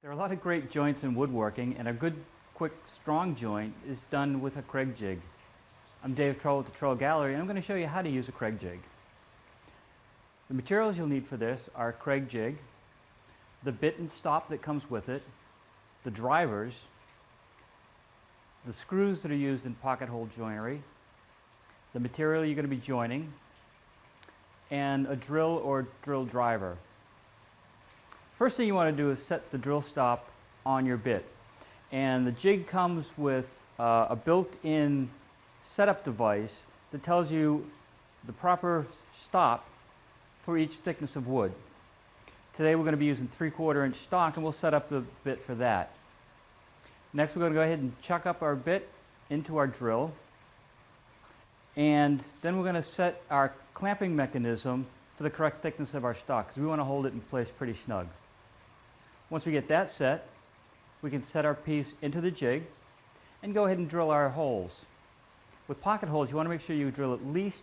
There are a lot of great joints in woodworking, and a good, quick, strong joint is done with a Kreg jig. I'm Dave Troll with the Troll Gallery, and I'm going to show you how to use a Kreg jig. The materials you'll need for this are a Kreg jig, the bit and stop that comes with it, the drivers, the screws that are used in pocket hole joinery, the material you're going to be joining, and a drill or drill driver. First thing you want to do is set the drill stop on your bit. And the jig comes with a built-in setup device that tells you the proper stop for each thickness of wood. Today we're going to be using 3/4 inch stock, and we'll set up the bit for that. Next we're going to go ahead and chuck up our bit into our drill. And then we're going to set our clamping mechanism for the correct thickness of our stock, because we want to hold it in place pretty snug. Once we get that set, we can set our piece into the jig and go ahead and drill our holes. With pocket holes, you want to make sure you drill at least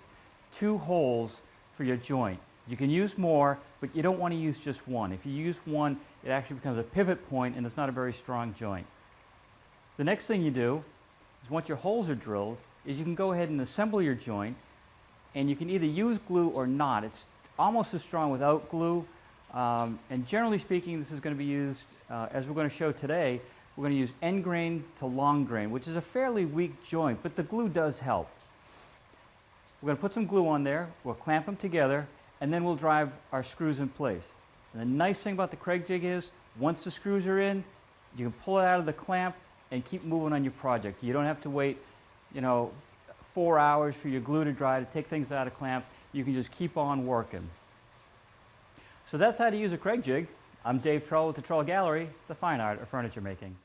2 holes for your joint. You can use more, but you don't want to use just one. If you use one, it actually becomes a pivot point and it's not a very strong joint. The next thing you do is, once your holes are drilled, is you can go ahead and assemble your joint, and you can either use glue or not. It's almost as strong without glue. And generally speaking, this is going to be used, as we're going to show today, we're going to use end grain to long grain, which is a fairly weak joint, but the glue does help. We're going to put some glue on there, we'll clamp them together, and then we'll drive our screws in place. And the nice thing about the Kreg jig is, once the screws are in, you can pull it out of the clamp and keep moving on your project. You don't have to wait, 4 hours for your glue to dry to take things out of clamp. You can just keep on working. So that's how to use a Kreg jig. I'm Dave Troll with the Troll Gallery, the fine art of furniture making.